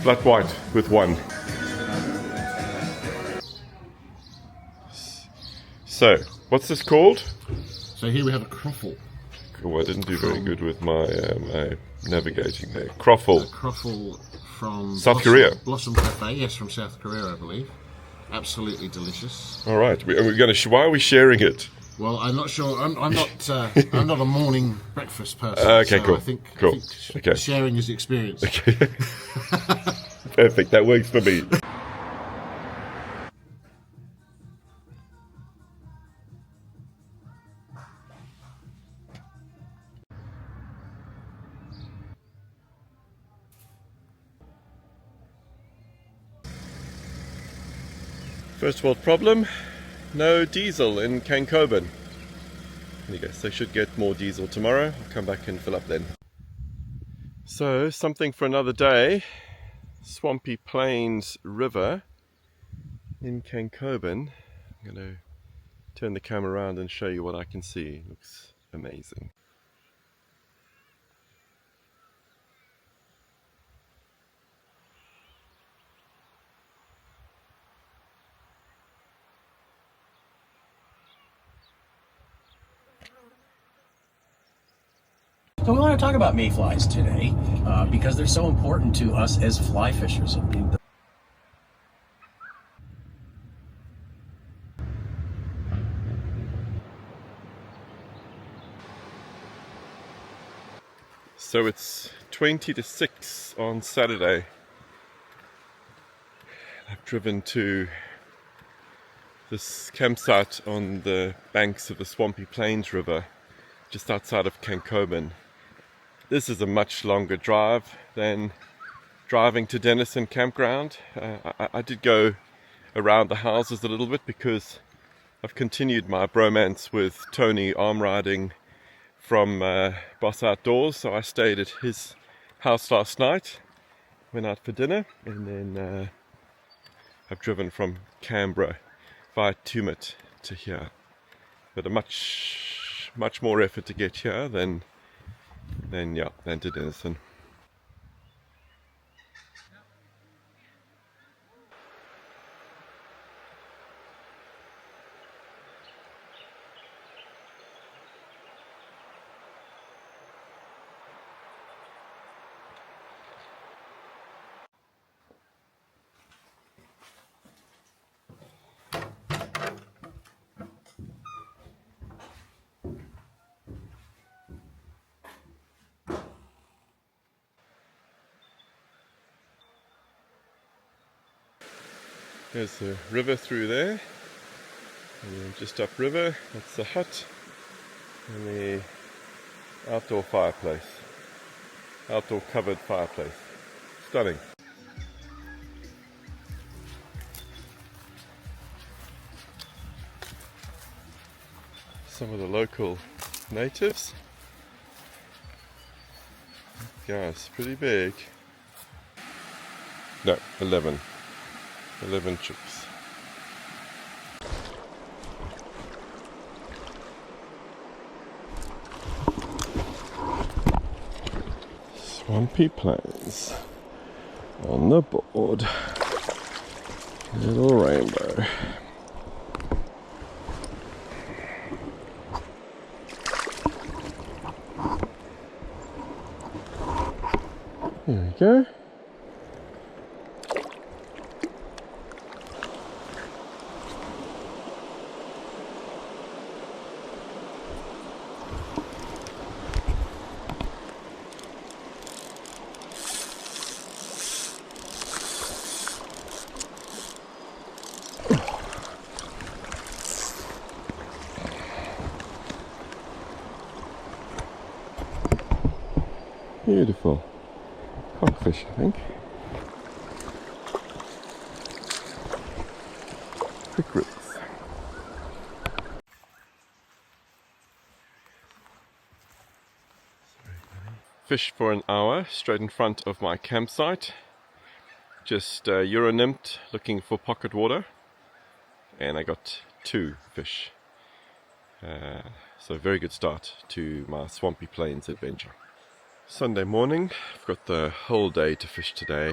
Flat white with one. So, what's this called? So here we have a croffle. Oh, I didn't do very good with my navigating there. Croffle. Croffle from South Korea. Blossom Cafe, yes, from South Korea, I believe. Absolutely delicious. All right, we're going to. Why are we sharing it? Well, I'm not sure. I'm not. I'm not a morning breakfast person. Okay, so cool. I think Okay. sharing is the experience. Okay. Perfect. That works for me. First world problem, no diesel in Cancoban. I guess they should get more diesel tomorrow. I'll come back and fill up then. So, something for another day. Swampy Plains River in Cancoban. I'm going to turn the camera around and show you what I can see. It looks amazing. So we want to talk about mayflies today because they're so important to us as fly fishers. I mean, So it's 20 to 6 on Saturday. I've driven to this campsite on the banks of the Swampy Plains River, just outside of Cancoban. This is a much longer drive than driving to Denison Campground. I did go around the houses a little bit because I've continued my bromance with Tony arm riding from Boss Outdoors, so I stayed at his house last night, went out for dinner, and then I've driven from Canberra via Tumut to here. But a much more effort to get here than to Denison. There's the river through there, and then just upriver, that's the hut, and the outdoor fireplace, outdoor covered fireplace. Stunning. Some of the local natives. Guys, pretty big. No, 11 chicks. Swampy Plains on the board. Little rainbow. There we go. Beautiful. Cockfish, I think. Quick roots. Fished for an hour straight in front of my campsite. Just Euro-nymphed looking for pocket water. And I got 2 fish. So very good start to my Swampy Plains adventure. Sunday morning. I've got the whole day to fish today.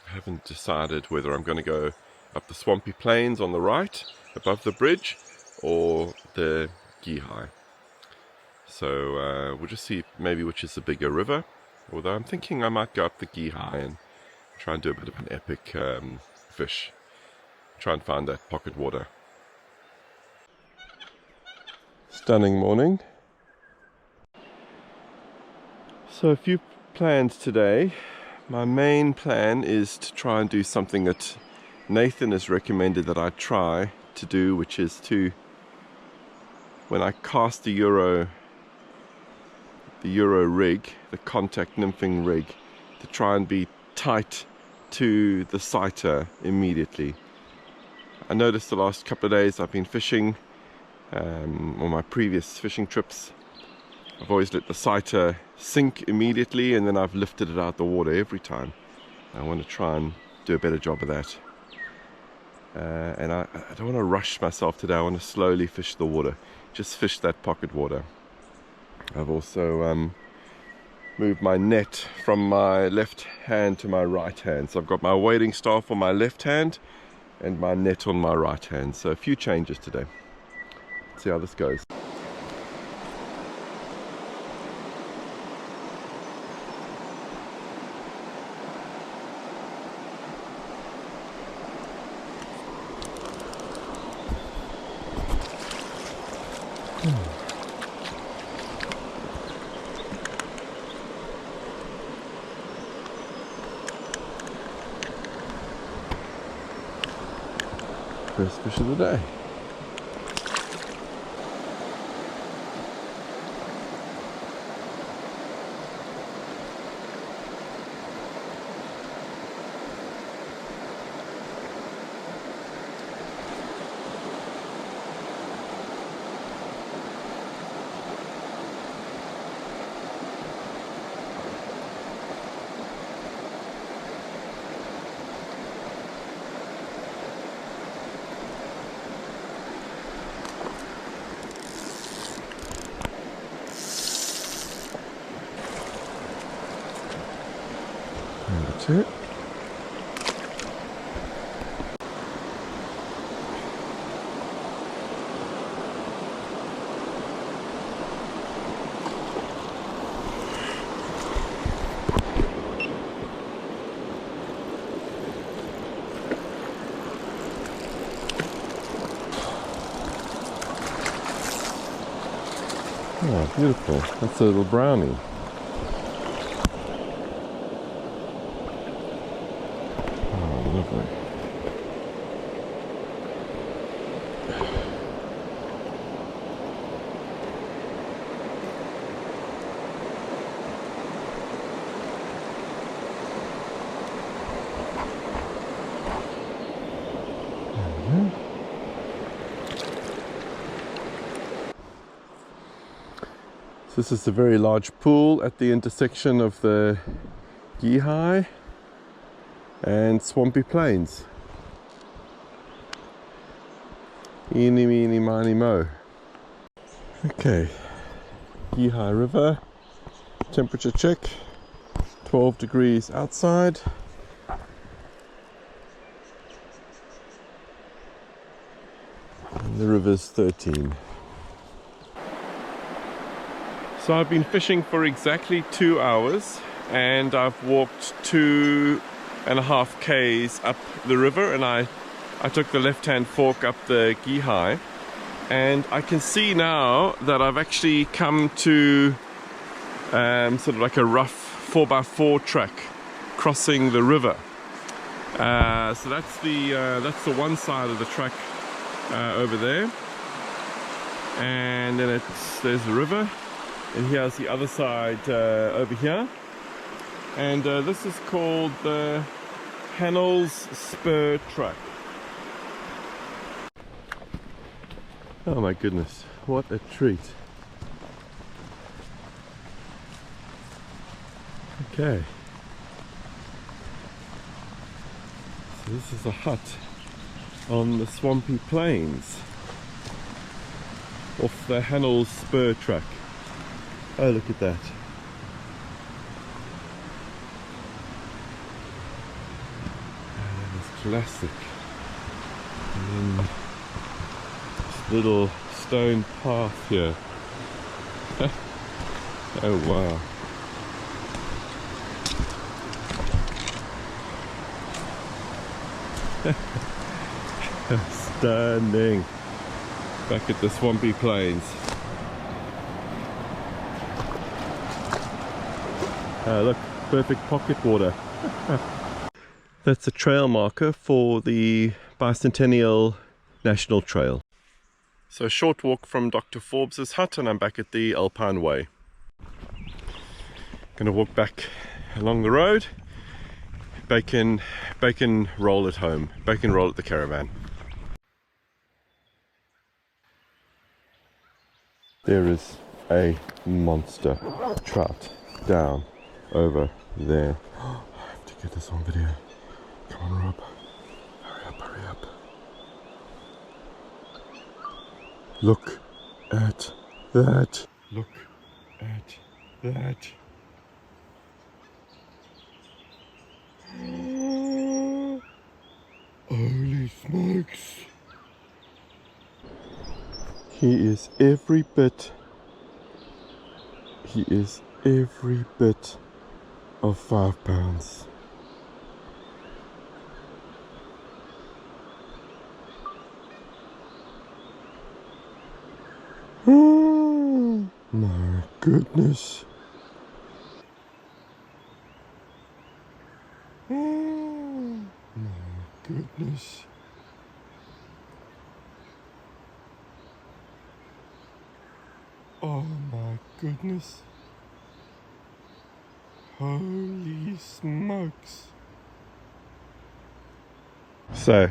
I haven't decided whether I'm going to go up the Swampy Plains on the right, above the bridge, or the Geehi. So we'll just see maybe which is the bigger river, although I'm thinking I might go up the Geehi and try and do a bit of an epic fish. Try and find that pocket water. Stunning morning. So a few plans today. My main plan is to try and do something that Nathan has recommended that I try to do, which is to, when I cast the Euro rig, the contact nymphing rig, to try and be tight to the sighter immediately. I noticed the last couple of days I've been fishing, on my previous fishing trips, I've always let the sighter sink immediately and then I've lifted it out the water every time. I want to try and do a better job of that. And I don't want to rush myself today. I want to slowly fish the water. Just fish that pocket water. I've also moved my net from my left hand to my right hand. So I've got my wading staff on my left hand and my net on my right hand. So a few changes today. Let's see how this goes. First fish of the day. That's it. Oh, beautiful. That's a little brownie. Lovely. So this is a very large pool at the intersection of the Geehi and Swampy Plains. Eeny, meeny, miny, mo. Okay, Geehi River, temperature check, 12 degrees outside. And the river's 13. So I've been fishing for exactly 2 hours and I've walked 2.5 k's up the river, and I took the left-hand fork up the Geehi, and I can see now that I've actually come to sort of like a rough 4x4 track crossing the river. So that's the one side of the track over there, and then there's the river, and here's the other side over here. And this is called the Hannell's Spur Track. Oh my goodness, what a treat. Okay. So this is a hut on the Swampy Plains off the Hannell's Spur Track. Oh, look at that. classic. And then this little stone path here. Oh wow. Stunning. Back at the Swampy Plains. Look, perfect pocket water. That's a trail marker for the Bicentennial National Trail. So a short walk from Dr. Forbes's hut and I'm back at the Alpine Way. Gonna walk back along the road. Bacon roll at home. Bacon roll at the caravan. There is a monster trout down over there. I have to get this on video. Come on, Rob. Hurry up, hurry up. Look at that. Look at that. Holy smokes. He is every bit of 5 pounds. Oh my goodness. Oh my goodness. Oh my goodness. Holy smokes. So,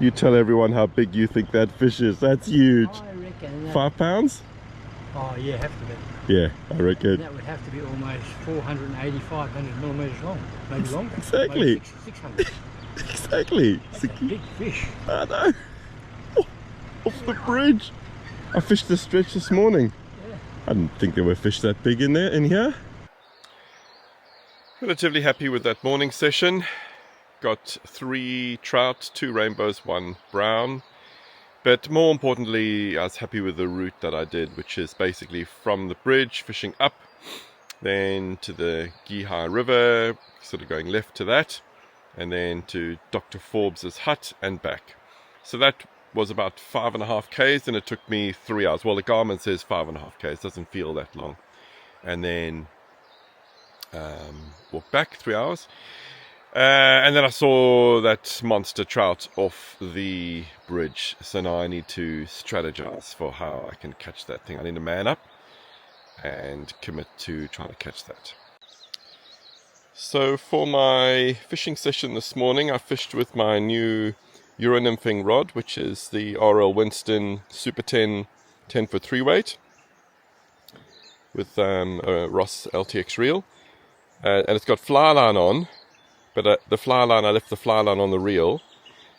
you tell everyone how big you think that fish is. That's huge. I reckon 5 pounds? Oh yeah, have to be. Yeah, I reckon. That would have to be almost 480, 500 millimetres long. Maybe longer. Exactly. Maybe 600. Exactly. That's a big fish. I know. Oh, off the bridge. I fished the stretch this morning. Yeah. I didn't think there were fish that big in here. Relatively happy with that morning session. Got 3 trout, 2 rainbows, 1 brown. But more importantly, I was happy with the route that I did, which is basically from the bridge, fishing up, then to the Geehi River, sort of going left to that, and then to Dr. Forbes's hut and back. So that was about 5.5 k's, and it took me 3 hours. Well, the Garmin says 5.5 k's, doesn't feel that long. And then walked back 3 hours. And then I saw that monster trout off the bridge. So now I need to strategize for how I can catch that thing. I need to man up and commit to trying to catch that. So for my fishing session this morning, I fished with my new Euro-nymphing rod, which is the RL Winston Super 10 10-foot 3-weight with a Ross LTX reel. And it's got fly line on. But the fly line, I left the fly line on the reel.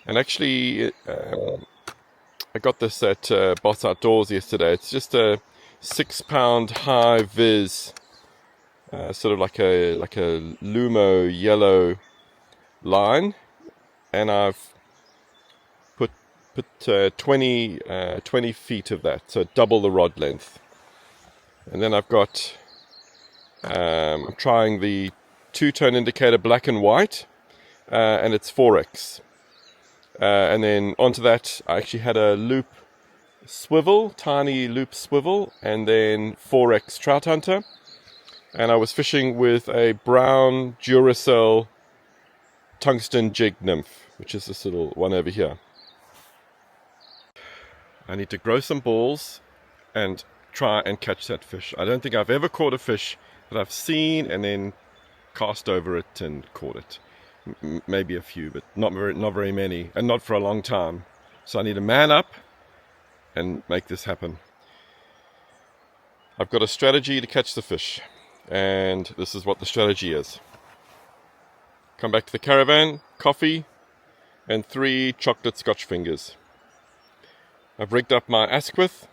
And actually, I got this at Boss Outdoors yesterday. It's just a 6-pound high vis, sort of like a Lumo yellow line. And I've put 20 feet of that, so double the rod length. And then I've got, I'm trying the 2-tone indicator black and white, and it's 4x. And then onto that, I actually had a loop swivel, tiny loop swivel, and then 4x trout hunter. And I was fishing with a brown Duracell tungsten jig nymph, which is this little one over here. I need to grow some balls and try and catch that fish. I don't think I've ever caught a fish that I've seen and then cast over it and caught it. Maybe a few, but not very many, and not for a long time. So I need to man up and make this happen. I've got a strategy to catch the fish, and this is what the strategy is. Come back to the caravan, coffee, and 3 chocolate Scotch fingers. I've rigged up my Asquith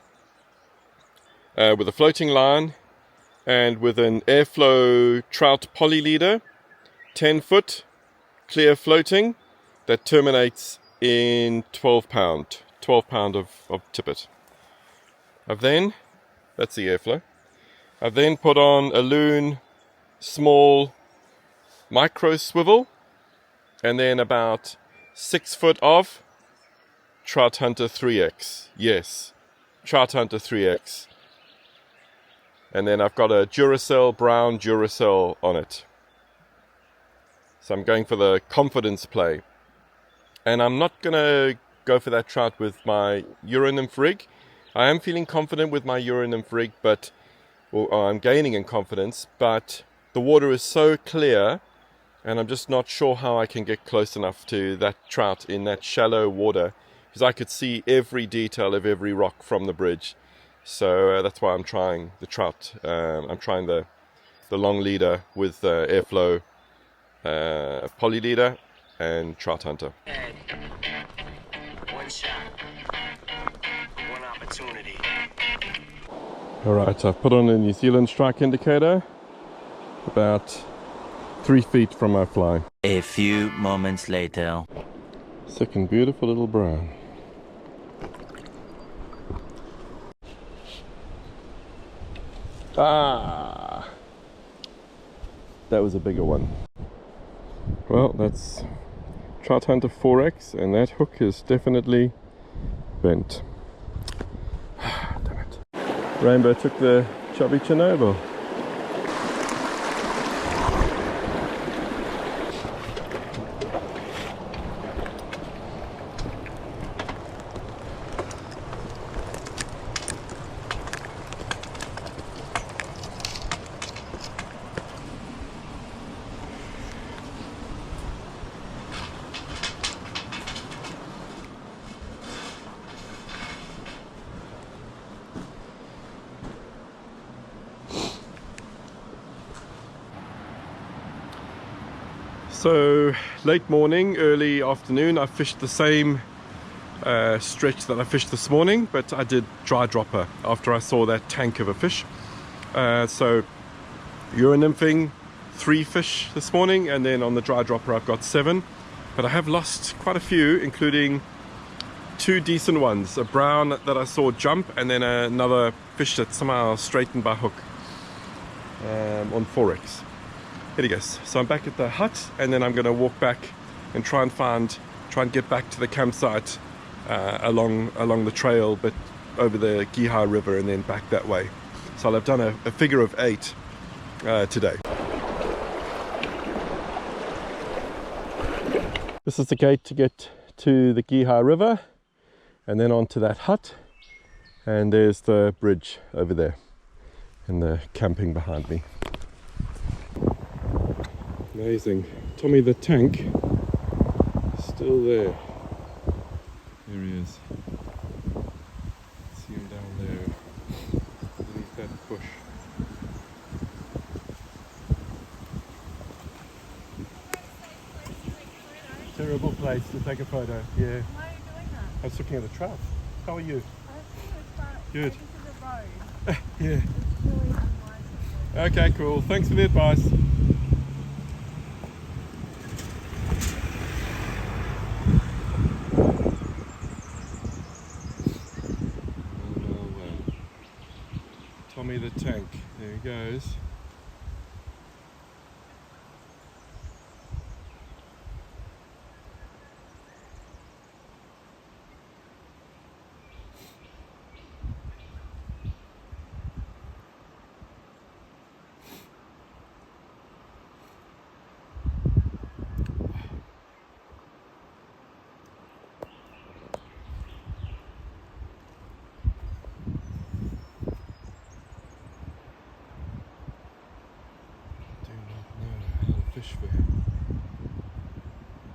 with a floating line and with an airflow trout poly leader, 10 foot, clear floating, that terminates in 12 pound of tippet. That's the airflow. I've then put on a loon small micro swivel, and then about 6 foot of Trout Hunter 3X. Yes, Trout Hunter 3X. And then I've got a Duracell, brown Duracell on it. So I'm going for the confidence play. And I'm not going to go for that trout with my Euro-nymph rig. I am feeling confident with my Euro-nymph rig, but I'm gaining in confidence, but the water is so clear, and I'm just not sure how I can get close enough to that trout in that shallow water, because I could see every detail of every rock from the bridge. So that's why I'm trying the trout. I'm trying the long leader with airflow, poly leader, and Trout Hunter. One shot, one opportunity. Alright, I've put on a New Zealand strike indicator about 3 feet from my fly. A few moments later. Sick and beautiful little brown. Ah! That was a bigger one. Well, that's Trout Hunter 4X, and that hook is definitely bent. Damn it. Rainbow took the chubby Chernobyl. So late morning, early afternoon, I fished the same stretch that I fished this morning, but I did dry dropper after I saw that tank of a fish. So Euro-nymphing 3 fish this morning, and then on the dry dropper I've got 7, but I have lost quite a few, including 2 decent ones, a brown that I saw jump, and then another fish that somehow straightened by hook on 4X. Here he goes. So I'm back at the hut, and then I'm going to walk back and try and get back to the campsite along the trail, but over the Geehi River, and then back that way. So I'll have done a figure of 8 today. This is the gate to get to the Geehi River, and then onto that hut, and there's the bridge over there and the camping behind me. Amazing. Tommy the tank is still there. There he is. See him down there underneath that bush. Terrible place to take a photo. Yeah. Why are you doing that? I was looking at the trout. How are you? I think it's fun. Good. This is a road. Yeah. It's really unwise. Okay, cool. Thanks for the advice. Tommy the tank. There he goes. Fish for him.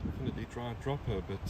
Definitely dry dropper, but